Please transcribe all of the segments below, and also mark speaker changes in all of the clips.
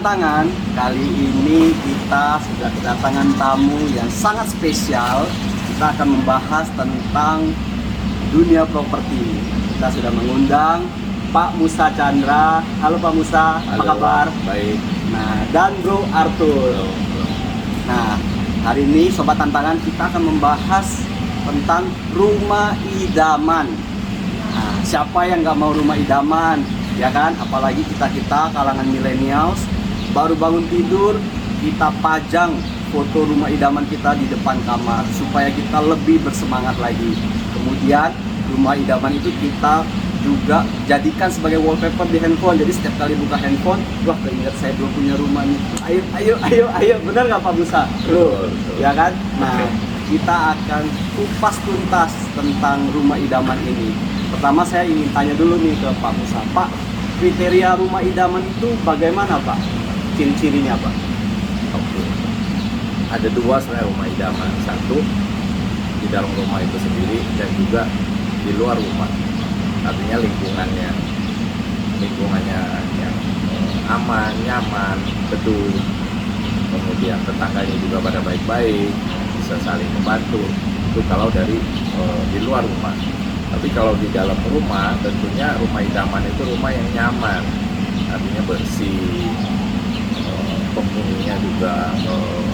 Speaker 1: Tantangan, kali ini kita sudah kedatangan tamu yang sangat spesial. Kita akan membahas tentang dunia properti. Kita sudah mengundang Pak Musa Chandra. Halo Pak Musa, apa kabar?
Speaker 2: Baik.
Speaker 1: Nah, dan Bro Arthur. Nah, hari ini Sobat Tantangan kita akan membahas tentang rumah idaman. Nah, siapa yang nggak mau rumah idaman? Ya kan, apalagi kita kalangan millennials baru bangun tidur, kita pajang foto rumah idaman kita di depan kamar supaya kita lebih bersemangat lagi. Kemudian rumah idaman itu kita juga jadikan sebagai wallpaper di handphone. Jadi setiap kali buka handphone, wah keinget saya belum punya rumah nih. Ayo, benar nggak Pak Musa? Bro, ya kan? Nah, kita akan kupas tuntas tentang rumah idaman ini. Pertama saya ingin tanya dulu nih ke Pak Musa. Pak, kriteria rumah idaman itu bagaimana Pak? Ciri-cirinya Pak?
Speaker 2: Oke. Ada dua sebenarnya rumah idaman. Satu di dalam rumah itu sendiri dan juga di luar rumah. Artinya lingkungannya yang aman, nyaman, teduh. Kemudian tetangganya juga pada baik-baik, bisa saling membantu. Itu kalau dari di luar rumah. Tapi kalau di dalam rumah, tentunya rumah idaman itu rumah yang nyaman, artinya bersih, penghuninya juga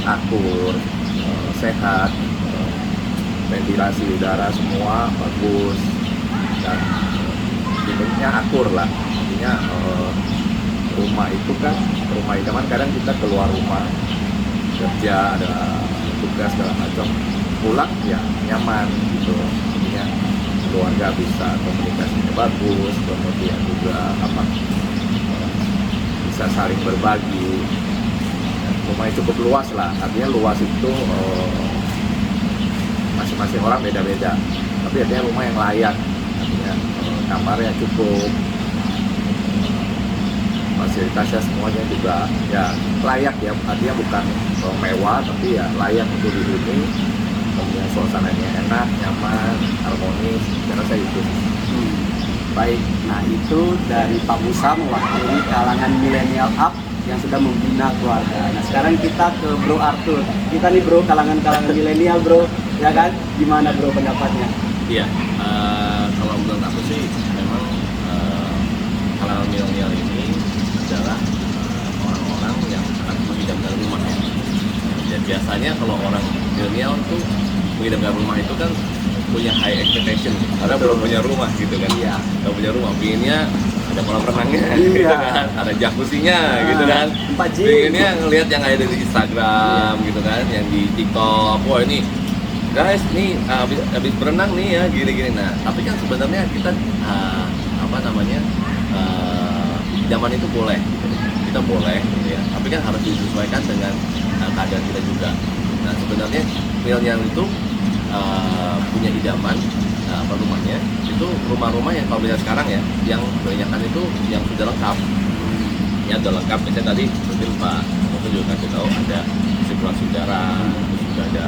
Speaker 2: akur, sehat, ventilasi udara semua bagus, dan bentuknya akur lah. Artinya rumah itu kan, rumah idaman kadang kita keluar rumah kerja, ada tugas segala macam, pulang ya nyaman gitu. Artinya keluarga bisa komunikasinya bagus, kemudian juga bisa saling berbagi. Rumah cukup luas lah, artinya luas itu masing-masing orang beda-beda, tapi artinya rumah yang layak, artinya kamarnya cukup, fasilitasnya semuanya juga ya layak ya, artinya bukan mewah tapi ya layak untuk dihuni. Kemudian suasananya enak, nyaman, harmonis, saya rasa itu.
Speaker 1: Baik, nah itu dari Pak Musa mewakili kalangan milenial up yang sudah membina keluarga. Nah sekarang kita ke Bro Arthur. Kita nih Bro, kalangan milenial Bro, ya kan? Gimana Bro pendapatnya?
Speaker 3: Iya, kalau menurut aku sih memang kalangan milenial ini adalah orang-orang yang akan mengidamkan rumah ya. Dan biasanya kalau orang milenial tuh mengidamkan rumah itu kan punya high expectation karena belum punya rumah gitu kan.
Speaker 1: Iya.
Speaker 3: Belum punya rumah, pinginnya ada kolam renangnya,
Speaker 1: Iya.
Speaker 3: gitu kan, ada jacuzzinya gitu kan. Pinginnya ngelihat yang ada di Instagram gitu kan, yang di TikTok. Wah ini guys, nih habis berenang nih ya gini-gini. Nah, tapi kan sebenarnya kita zaman itu boleh, gitu. Kita boleh gitu ya. Tapi kan harus disesuaikan dengan keadaan kita juga. Nah, sebenarnya milenial itu punya idaman rumahnya itu rumah-rumah yang kalau lihat sekarang ya, yang kebanyakan itu yang sudah lengkap. Ya sudah lengkap. Misalnya tadi mungkin Pak Musa juga kasih tahu ada sirkulasi udara, terus juga ada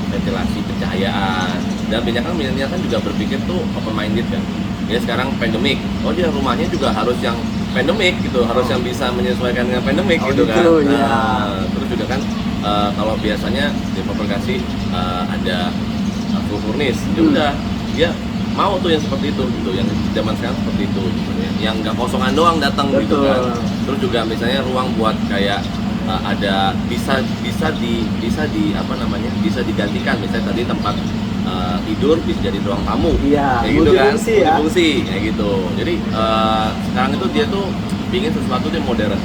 Speaker 3: ventilasi pencahayaan. Dan banyak kan milenial kan juga berpikir tuh open minded kan. Ya sekarang pandemik, dia rumahnya juga harus yang pandemik gitu, harus yang bisa menyesuaikan dengan pandemik gitu kan. Terus juga kan kalau biasanya developer kasih ada full furnish, ya udah dia mau tuh yang seperti itu gitu, yang zaman sekarang seperti itu gitu, yang nggak kosongan doang datang gitu kan. Terus juga misalnya ruang buat kayak ada bisa digantikan, misalnya tadi tempat tidur bisa jadi ruang tamu, kayak gitu kan, multifungsi kayak gitu. Jadi sekarang itu dia tuh pingin sesuatu yang modern.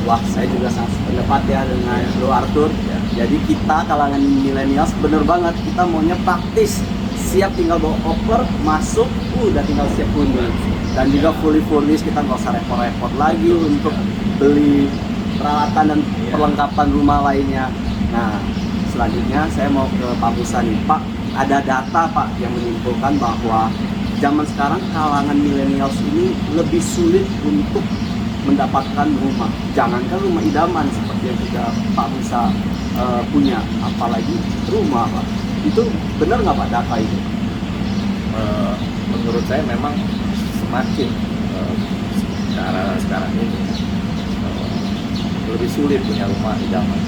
Speaker 1: Wah, saya juga sangat pendapat ya dengan Bro Arthur. Jadi kita kalangan milenial bener banget, kita maunya praktis, siap tinggal bawa koper, masuk, udah tinggal siap huni. Dan juga fully furnished, kita nggak usah repot-repot lagi untuk beli peralatan dan perlengkapan rumah lainnya. Nah, selanjutnya saya mau ke Pak Musa nih. Pak, ada data Pak yang menyimpulkan bahwa zaman sekarang kalangan milenials ini lebih sulit untuk mendapatkan rumah. Jangankan rumah idaman seperti yang sudah Pak Musa punya, apalagi rumah Pak. Itu benar nggak Pak data itu?
Speaker 2: Menurut saya memang semakin sekarang ini lebih sulit punya rumah idaman.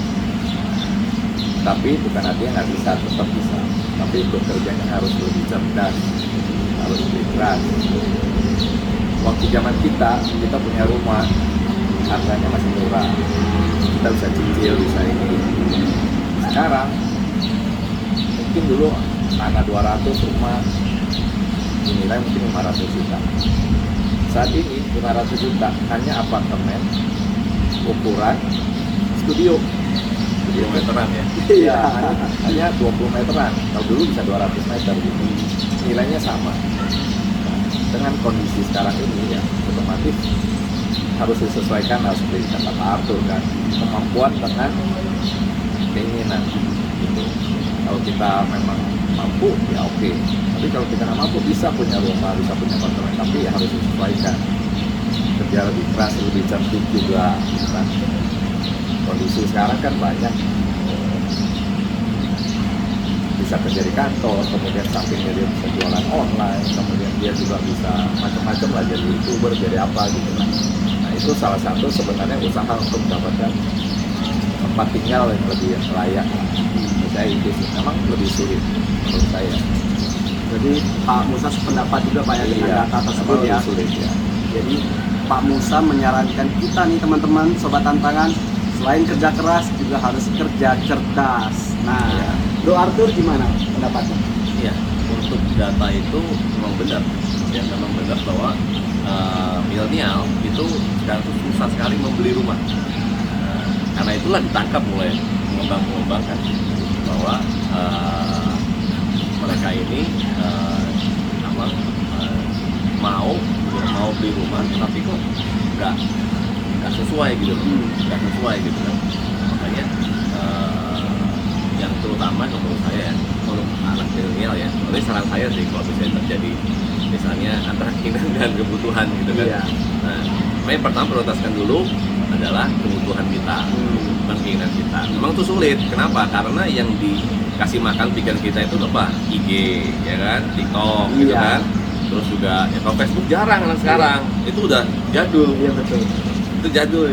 Speaker 2: Tapi bukan artinya nggak bisa, tetap bisa. Tapi bekerjanya harus lebih cerdas, harus lebih keras. Waktu zaman kita punya rumah, harganya masih murah. Kita bisa cicil, bisa ini. Sekarang, mungkin dulu tanah 200 rumah, dinilai mungkin 500 juta. Saat ini 500 juta hanya apartemen ukuran studio
Speaker 3: meteran ya.
Speaker 2: Iya, hanya 20 meteran. Kalau dulu bisa 200 meter gitu. Nilainya sama. Nah, dengan kondisi sekarang ini ya otomatis harus disesuaikan, harus seperti kata Pak Arthur kan, kemampuan dengan keinginan gitu. Kalau kita memang mampu ya oke. Tapi kalau kita nggak mampu, bisa punya rumah, bisa punya apartemen, tapi ya harus disesuaikan. Kerja lebih keras, lebih cerdik juga kan. Kondisi sekarang kan banyak bisa kerja di kantor, kemudian sampingnya dia bisa jualan online, kemudian dia juga bisa macam-macam lah, jadi YouTuber, jadi apa gitu kan. Nah itu salah satu sebenarnya usaha untuk mendapatkan tempat tinggal yang lebih layak. Menurut saya itu sih memang lebih sulit menurut saya.
Speaker 1: Jadi Pak Musa sependapat juga Pak ya dengan data tersebut
Speaker 2: memang
Speaker 1: ya.
Speaker 2: lebih sulit ya.
Speaker 1: Jadi Pak Musa menyarankan kita nih teman-teman sobat tantangan, selain kerja keras juga harus kerja cerdas. Nah,
Speaker 2: Ya.
Speaker 1: Bro Arthur gimana pendapatnya?
Speaker 3: Iya, untuk data itu memang benar. Ya, memang benar bahwa milenial itu sekarang tuh susah sekali membeli rumah. Karena itulah ditangkap mulai pengembang kan bahwa mereka ini apa, mau beli rumah, tapi kok nggak sesuai gitu, nggak sesuai gitu kan. Makanya yang terutama menurut saya untuk anak milenial ya, tapi saran saya sih kalau misalnya terjadi misalnya antara keinginan dan kebutuhan gitu kan.
Speaker 1: Iya.
Speaker 3: Nah, yang pertama prioritaskan dulu adalah kebutuhan kita, bukan keinginan kita. Memang itu sulit. Kenapa? Karena yang dikasih makan pikiran kita itu apa? IG, ya kan, TikTok, gitu
Speaker 1: Iya.
Speaker 3: kan. Terus juga ya kalau Facebook jarang anak sekarang. Itu udah jadul.
Speaker 1: Iya betul.
Speaker 3: Itu jadul.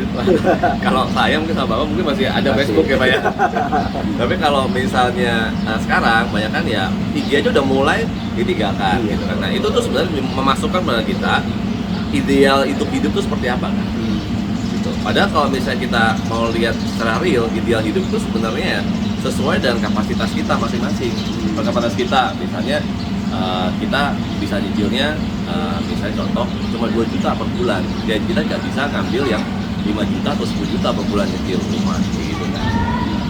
Speaker 3: Kalau saya mungkin sama Bapak mungkin masih ada
Speaker 2: Masih.
Speaker 3: Facebook ya Pak ya. Tapi kalau misalnya sekarang banyak kan ya IG aja udah mulai ditinggalkan gitu kan. Nah itu tuh sebenarnya memasukkan pada kita ideal hidup itu seperti apa kan. Gitu. Padahal kalau misalnya kita mau lihat secara real ideal hidup itu sebenarnya sesuai dengan kapasitas kita masing-masing. Kapasitas kita misalnya kita bisa nyicilnya misalnya contoh cuma 2 juta per bulan, jadi kita nggak bisa ngambil yang 5 juta atau 10 juta per bulan nyicil rumah gitu kan.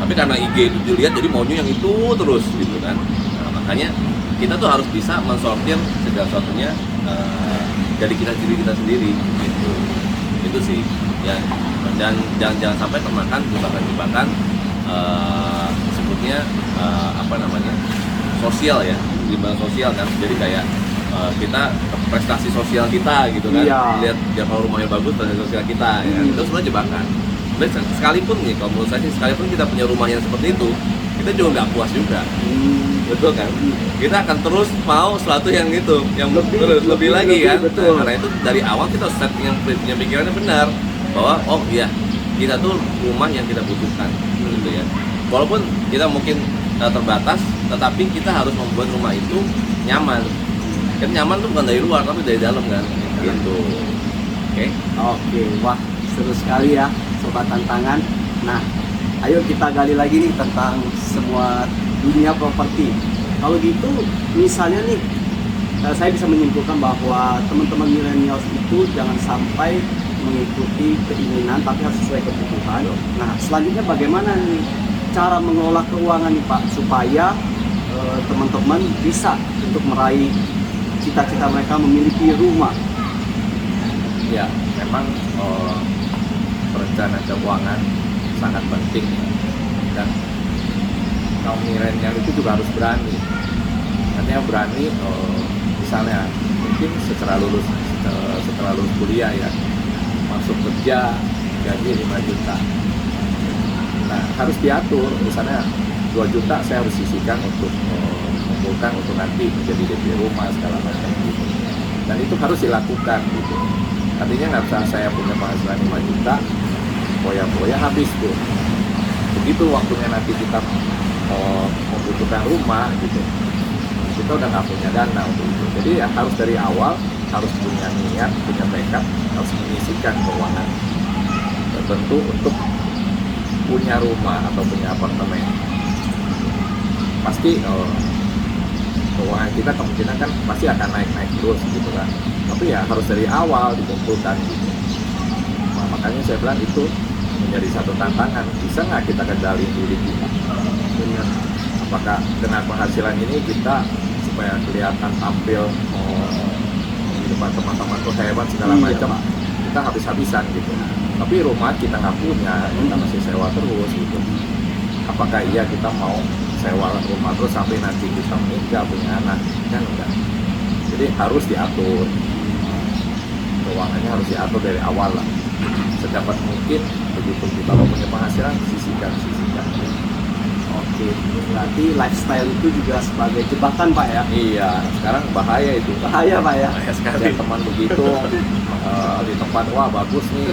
Speaker 3: Tapi karena IG itu dilihat jadi maunya yang itu terus gitu kan. Nah, makanya kita tuh harus bisa mensortir segala sesuatunya dari kita sendiri gitu. Itu sih ya, dan jangan sampai termakan jebakan sebutnya apa namanya, sosial ya, jebakan sosial kan. Jadi kayak kita prestasi sosial kita gitu kan.
Speaker 1: Iya.
Speaker 3: Lihat ya kalau rumahnya bagus prestasi sosial kita ya. Itu sebenarnya jebakan. Dan sekalipun nih kalau menurut saya sih, sekalipun kita punya rumah yang seperti itu, kita juga nggak puas juga. Betul kan? Kita akan terus mau sesuatu yang itu, yang lebih lagi kan.
Speaker 1: betul.
Speaker 3: Nah, karena itu dari awal kita harus setting yang punya pikirannya benar bahwa oh iya, kita tuh rumah yang kita butuhkan gitu ya. Walaupun kita mungkin terbatas, tetapi kita harus membuat rumah itu nyaman. Kan nyaman tuh bukan dari luar tapi dari dalam kan. Gitu. Oke.
Speaker 1: Oke, wah seru sekali ya sobat tantangan. Nah, ayo kita gali lagi nih tentang semua dunia properti. Kalau gitu, misalnya nih, saya bisa menyimpulkan bahwa teman-teman milenial itu jangan sampai mengikuti keinginan, tapi harus sesuai kebutuhan. Nah, selanjutnya bagaimana nih cara mengelola keuangan nih Pak, supaya teman-teman bisa untuk meraih cita-cita mereka memiliki rumah.
Speaker 2: Ya, memang perencanaan keuangan sangat penting, dan kaum milenial itu juga harus berani. Artinya berani, misalnya mungkin setelah lulus kuliah ya, masuk kerja gaji 5 juta. Nah, harus diatur, misalnya 2 juta saya harus sisihkan untuk mengumpulkan untuk nanti menjadi DP rumah segala macam gitu. Dan itu harus dilakukan gitu. Artinya nggak bisa saya punya penghasilan 5 juta, foya-foya habis tuh. Begitu waktunya nanti kita membutuhkan rumah gitu, kita udah nggak punya dana untuk itu. Jadi ya harus dari awal, harus punya niat, punya tekad, harus menyisihkan keuangan tertentu untuk punya rumah atau punya apartemen. Pasti keuangan kita kemungkinan kan pasti akan naik-naik terus gitu kan. Tapi ya harus dari awal dikumpulkan gitu. Nah, makanya saya bilang itu menjadi satu tantangan. Bisa nggak kita kendali diri kita? Benar. Apakah dengan penghasilan ini kita supaya kelihatan tampil di depan teman-teman tuh hebat segala macam, kita habis-habisan gitu. Tapi rumah kita nggak punya, kita masih sewa terus gitu. Apakah iya kita mau sewa rumah terus sampai nanti kita menikah punya anak? Kan enggak. Jadi harus diatur, keuangannya harus diatur dari awal lah. Sedapat mungkin begitu kita mau punya penghasilan, sisihkan.
Speaker 1: Oke, berarti lifestyle itu juga sebagai jebakan Pak ya?
Speaker 2: Iya, sekarang bahaya itu.
Speaker 1: Bahaya Pak ya?
Speaker 3: Bahaya sekali.
Speaker 2: Lihat teman begitu di tempat, wah bagus nih,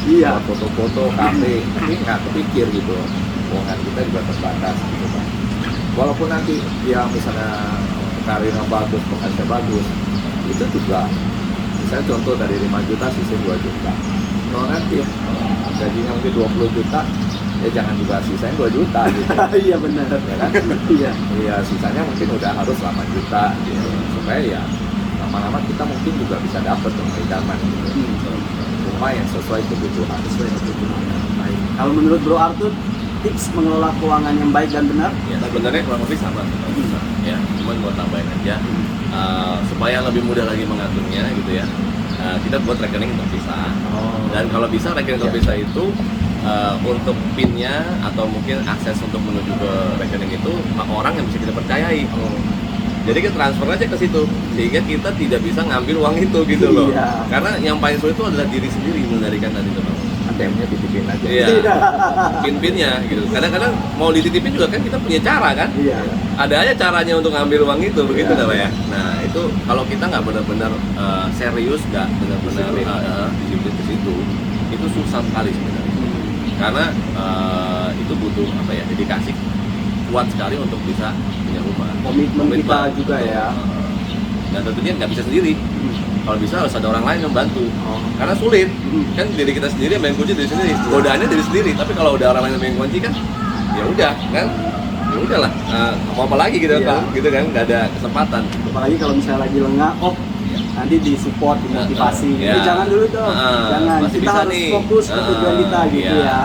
Speaker 1: Iya.
Speaker 2: buat foto-foto, kafe, tapi nggak kepikir gitu. Keuangan kita juga terbatas gitu kan. Walaupun nanti dia misalnya karirnya bagus, penghasilan bagus, itu juga misalnya contoh dari 5 juta sisa 2 juta. Kalau nanti gajinya mungkin 20 juta, ya jangan juga sisain 2 juta gitu.
Speaker 1: Iya benar.
Speaker 2: Ya kan?
Speaker 1: Iya.
Speaker 2: Iya, sisanya mungkin udah harus 8 juta gitu. Supaya ya lama-lama kita mungkin juga bisa dapat rumah idaman gitu. Rumah yang sesuai kebutuhan.
Speaker 1: Baik. Kalau menurut Bro Arthur, tips mengelola keuangan yang baik dan benar?
Speaker 3: Ya, sebenarnya kurang lebih sama. Ya, cuman mau tambahin aja supaya lebih mudah lagi mengaturnya gitu ya. Kita buat rekening terpisah. Dan kalau bisa rekening terpisah itu untuk PIN-nya atau mungkin akses untuk menuju ke rekening itu orang yang bisa kita percayai. Jadi kita transfer aja ke situ sehingga kita tidak bisa ngambil uang itu gitu loh.
Speaker 1: Iya.
Speaker 3: Karena yang paling sulit itu adalah diri sendiri mengendalikan tadi itu.
Speaker 2: ATM-nya titipin aja.
Speaker 3: Iya. PIN-PIN-nya gitu. Kadang-kadang mau dititipin juga kan kita punya cara kan.
Speaker 1: Iya.
Speaker 3: Ada aja caranya untuk ngambil uang itu begitu nggak Pak ya? Nah itu kalau kita nggak benar-benar serius, nggak benar-benar disiplin ke situ, itu susah sekali sebenarnya. Karena itu butuh apa ya, dedikasi kuat sekali untuk bisa punya rumah.
Speaker 1: Komitmen kita juga ya.
Speaker 3: Dan tentunya nggak bisa sendiri. Kalau bisa harus ada orang lain yang bantu. Karena sulit. Kan diri kita sendiri yang main kunci diri sendiri. Godaannya diri sendiri. Tapi kalau udah orang lain yang main kunci kan, ya udah kan. Ya udahlah. Mau apa lagi gitu kan? Gitu kan? Nggak ada kesempatan.
Speaker 1: Apalagi kalau misalnya lagi lengah, nanti disupport, dimotivasi. Jangan dulu dong. Jangan.
Speaker 3: Masih
Speaker 1: Kita
Speaker 3: bisa
Speaker 1: harus
Speaker 3: nih.
Speaker 1: fokus ke tujuan kita gitu ya.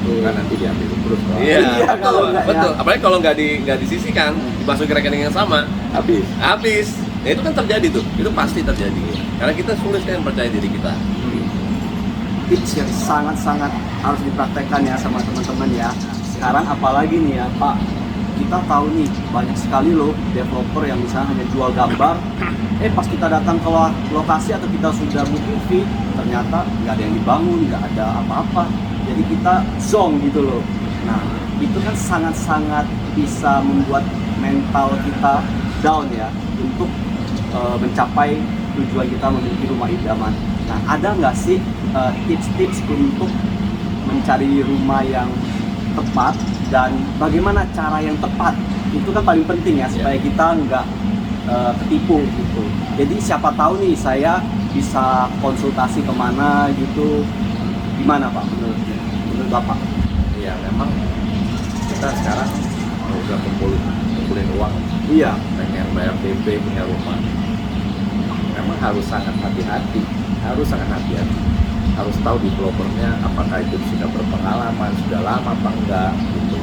Speaker 2: Kan nanti diambil terus.
Speaker 3: Iya,
Speaker 1: Iya, kalau nggak
Speaker 3: betul.
Speaker 1: ya.
Speaker 3: Apalagi kalau nggak disisihkan, dimasukin ke rekening yang sama, habis. Nah, itu kan terjadi tuh, itu pasti terjadi. Karena kita sulit kan percaya diri kita.
Speaker 1: Tips yang sangat-sangat harus dipraktekkan ya sama teman-teman ya. Sekarang apalagi nih ya Pak, kita tahu nih banyak sekali loh developer yang misalnya hanya jual gambar. Pas kita datang ke lokasi atau kita sudah booking fee, ternyata nggak ada yang dibangun, nggak ada apa-apa. Jadi kita zong gitu loh. Nah itu kan sangat-sangat bisa membuat mental kita down ya untuk mencapai tujuan kita memiliki rumah idaman. Nah ada nggak sih tips-tips untuk mencari rumah yang tepat dan bagaimana cara yang tepat? Itu kan paling penting ya supaya kita nggak ketipu gitu. Jadi siapa tahu nih saya bisa konsultasi kemana gitu. Gimana Pak menurut Bapak?
Speaker 2: Iya, memang kita sekarang udah kumpulin uang.
Speaker 1: Iya.
Speaker 2: Pengen bayar DP punya rumah. Memang harus sangat hati-hati. Harus tahu developernya apakah itu sudah berpengalaman, sudah lama apa enggak gitu.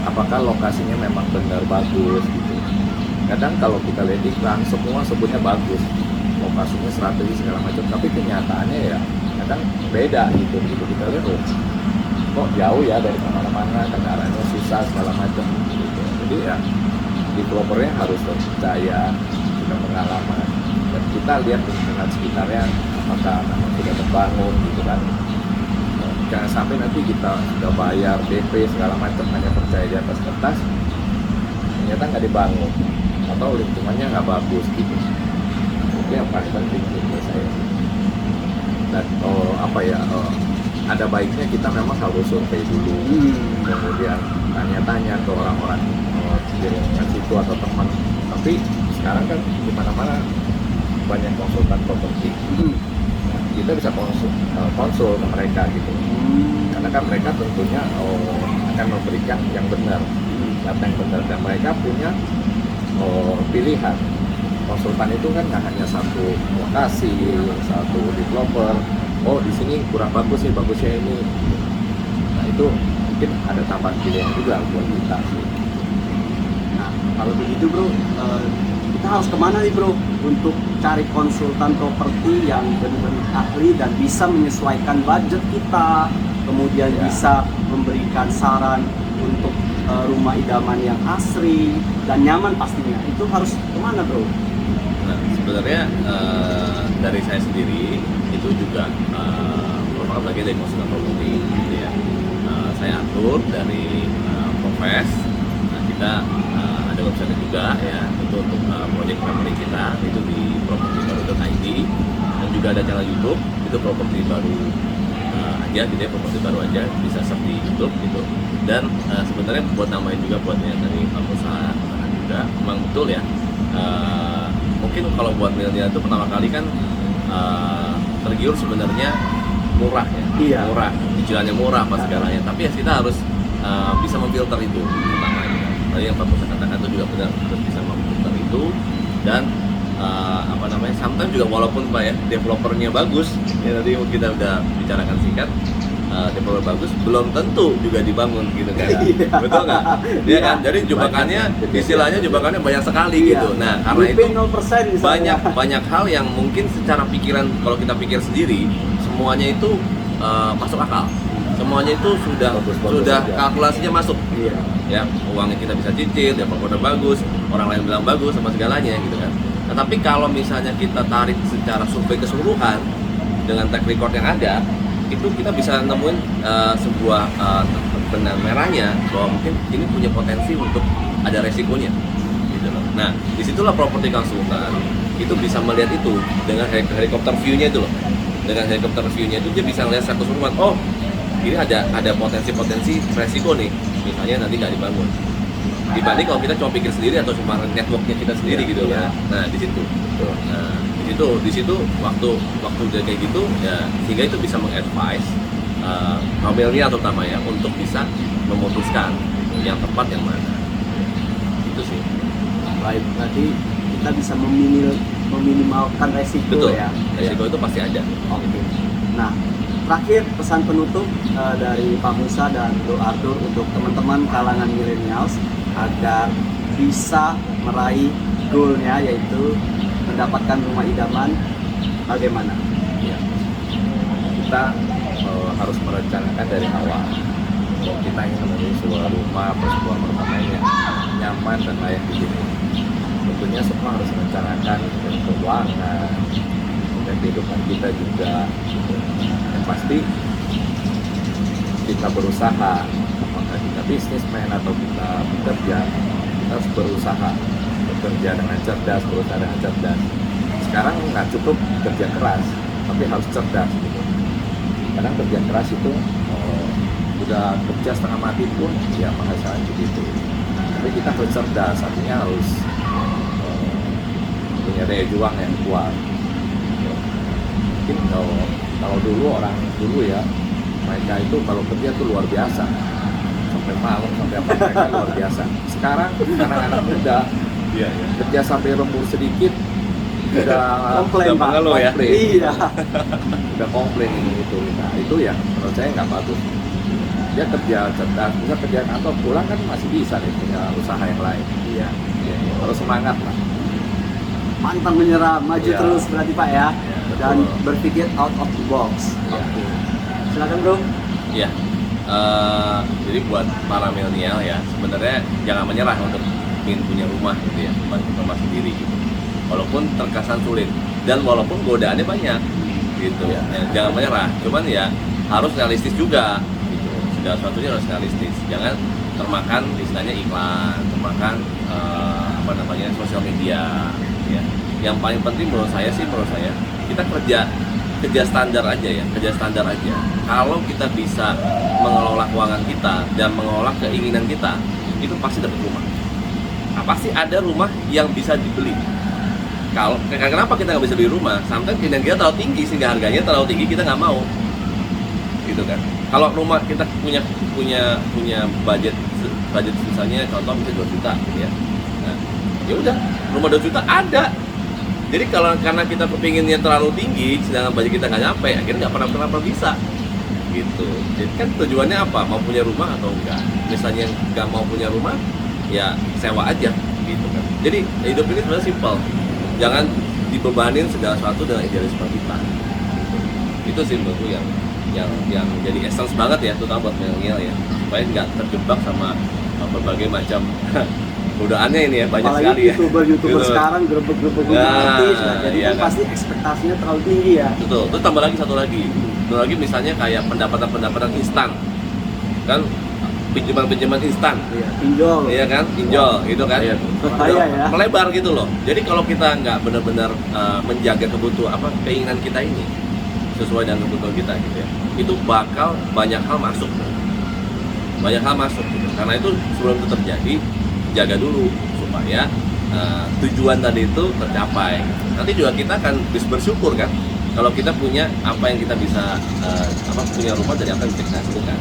Speaker 2: Apakah lokasinya memang benar bagus gitu. Kadang kalau kita lihat iklan semua sebutnya bagus, lokasinya strategi segala macam, tapi kenyataannya ya kadang beda gitu kita lihat kok jauh ya dari mana-mana, kendaraannya susah segala macam gitu. Jadi ya developernya harus percaya, sudah pengalaman, dan kita lihat lingkungan sekitarnya apakah memang sudah terbangun gitu kan. Jangan sampai nanti kita sudah bayar DP segala macam hanya percaya di atas kertas, ternyata nggak dibangun atau lingkungannya nggak bagus gitu. Itu yang paling penting menurut saya. Dan ada baiknya kita memang harus survei dulu, kemudian tanya-tanya ke orang-orang di lingkungan situ atau teman. Tapi sekarang kan di mana-mana banyak konsultan properti. Nah, kita bisa konsul ke mereka gitu. Karena kan mereka tentunya akan memberikan yang benar, data yang benar, dan mereka punya pilihan. Konsultan itu kan nggak hanya satu lokasi, satu developer. Oh, di sini kurang bagus sih, bagusnya ini. Nah, itu mungkin ada tambahan pilihan juga buat kita sih.
Speaker 1: Nah, kalau begitu bro, kita harus kemana nih bro untuk cari konsultan properti yang benar-benar ahli dan bisa menyesuaikan budget kita, kemudian bisa memberikan saran untuk rumah idaman yang asri dan nyaman pastinya. Itu harus kemana bro?
Speaker 3: Nah, sebenarnya dari saya sendiri itu juga merupakan bagian dari konsultan properti gitu ya. Saya atur dari Profes. Nah, kita ada website juga ya untuk proyek properti kita itu di propertibaru.id, dan juga ada channel YouTube itu properti baru aja gitu ya, properti baru aja, bisa search di YouTube gitu. Dan sebenarnya buat namain juga buat yang dari perusahaan juga memang betul ya. Mungkin kalau buat milenial itu pertama kali kan tergiur sebenarnya murah ya,
Speaker 1: Iya.
Speaker 3: murah, cicilannya murah apa segalanya. Tapi ya kita harus bisa memfilter itu pertamanya. Tadi yang Pak Musa katakan itu juga benar, harus bisa memfilter itu. Dan sometimes juga walaupun Pak ya developernya bagus, ya tadi kita udah bicarakan singkat. Developer bagus belum tentu juga dibangun gitu kan. Betul nggak? Iya kan? Jadi jebakannya, istilahnya jebakannya banyak sekali gitu. Nah, karena itu
Speaker 1: 0% misalnya.
Speaker 3: banyak hal yang mungkin secara pikiran, kalau kita pikir sendiri semuanya itu masuk akal. Semuanya itu sudah
Speaker 2: Bagus.
Speaker 3: kalkulasinya masuk.
Speaker 1: Iya.
Speaker 3: Ya, uangnya kita bisa cicil, developer bagus, orang lain bilang bagus sama segalanya gitu kan. Nah, tapi kalau misalnya kita tarik secara survei keseluruhan dengan track record yang ada, itu kita bisa nemuin sebuah benang merahnya bahwa mungkin ini punya potensi untuk ada resikonya gitu loh. Nah, disitulah properti konsultan itu bisa melihat itu dengan helikopter view-nya itu loh. Dengan helikopter view-nya itu dia bisa melihat secara keseluruhan. Oh, ini ada potensi resiko nih, misalnya nanti nggak dibangun. Dibanding kalau kita cuma pikir sendiri atau cuma networknya kita sendiri gitu
Speaker 2: ya.
Speaker 3: kan. Nah, di situ. Nah, di situ waktu udah kayak gitu ya, sehingga itu bisa mengadvise milenial terutama ya untuk bisa memutuskan yang tepat yang mana. Itu sih.
Speaker 1: Baik, berarti kita bisa meminimalkan resiko.
Speaker 3: Betul.
Speaker 1: Ya.
Speaker 3: Resiko itu pasti ada.
Speaker 1: Oke. Nah, terakhir pesan penutup dari Pak Musa dan Bro Arthur untuk teman-teman kalangan millennials agar bisa meraih goalnya, yaitu mendapatkan rumah idaman, bagaimana?
Speaker 2: Ya. Kita harus merencanakan dari awal. Kalau kita ingin memiliki sebuah rumah atau sebuah apartemen yang nyaman dan layak dihuni, tentunya semua harus merencanakan dari keuangan dan kehidupan kita juga. Yang pasti kita berusaha, apakah kita bisnismen atau kita bekerja, kita harus berusaha bekerja dengan cerdas, berusaha dengan cerdas. Sekarang nggak cukup kerja keras, tapi harus cerdas gitu. Kadang kerja keras itu udah kerja setengah mati pun ya penghasilan begitu. Tapi kita harus cerdas, artinya harus punya daya juang yang kuat. Mungkin kalau dulu orang dulu ya, mereka itu kalau kerja tuh luar biasa, sampai malam sampai apa, mereka luar biasa. Sekarang anak-anak muda kerja sampai lembur sedikit udah
Speaker 1: Komplain, Pak.
Speaker 3: mengeluh ya.
Speaker 1: Iya.
Speaker 2: Udah komplain ini itu. Nah, itu ya menurut saya nggak bagus. Dia kerja cerdas, bisa kerja kantor, pulang kan masih bisa nih punya usaha yang lain.
Speaker 1: Iya.
Speaker 2: Ya, harus semangat lah.
Speaker 1: Pantang menyerah, maju
Speaker 2: Iya.
Speaker 1: terus berarti Pak ya. Dan
Speaker 2: betul.
Speaker 1: berpikir out of the box.
Speaker 2: Iya.
Speaker 1: Oke. Silakan Bro.
Speaker 3: Ya, jadi buat para milenial ya, sebenarnya jangan menyerah untuk ingin punya rumah gitu ya, rumah sendiri gitu. Walaupun terkesan sulit dan walaupun godaannya banyak gitu.
Speaker 2: Ya.
Speaker 3: Ya, jangan menyerah. Cuman ya harus realistis juga gitu. Segala sesuatunya harus realistis. Jangan termakan istilahnya iklan, termakan sosial media. Ya. Yang paling penting menurut saya kita kerja kerja standar aja ya, kerja standar aja. Kalau kita bisa mengelola keuangan kita dan mengelola keinginan kita, itu pasti dapat rumah. Nah, pasti ada rumah yang bisa dibeli. Kalau kenapa kita nggak bisa beli rumah? Sometimes keinginan kita terlalu tinggi sehingga harganya terlalu tinggi, kita nggak mau, gitu kan? Kalau rumah kita punya budget misalnya contoh misalnya 2 juta, gitu ya. Nah, ya udah, rumah 2 juta ada. Jadi karena kita kepinginnya terlalu tinggi, sedangkan budget kita nggak nyampe, akhirnya nggak pernah bisa, gitu. Jadi kan tujuannya apa? Mau punya rumah atau enggak? Misalnya nggak mau punya rumah, ya sewa aja, gitu kan. Jadi hidup ini sebenarnya simpel, jangan dibebanin segala sesuatu dengan idealisme kita. Itu sih menurutku yang jadi essence banget ya, terutama buat milenial ya, supaya nggak terjebak sama berbagai macam godaannya ini ya, banyak
Speaker 1: apalagi
Speaker 3: sekali ya.
Speaker 1: YouTuber
Speaker 3: Gitu.
Speaker 1: Sekarang gerbek-gerbek artis lah, jadi
Speaker 3: iya
Speaker 1: kan
Speaker 3: kan.
Speaker 1: pasti ekspektasinya terlalu tinggi ya.
Speaker 3: Betul. Terus tambah lagi satu lagi misalnya kayak pendapatan instan, kan pinjaman instan,
Speaker 1: Iya, pinjol.
Speaker 3: iya kan, pinjol, gitu kan,
Speaker 2: Iya.
Speaker 1: Berbahaya ya.
Speaker 3: melebar gitu loh. Jadi kalau kita nggak benar-benar menjaga kebutuhan keinginan kita ini sesuai dengan kebutuhan kita gitu ya, itu bakal banyak hal masuk gitu. Karena itu sebelum itu terjadi, jaga dulu supaya tujuan tadi itu tercapai. Nanti juga kita akan bisa bersyukur kan kalau kita punya apa yang kita bisa punya rumah dari apa yang kita hasilkan.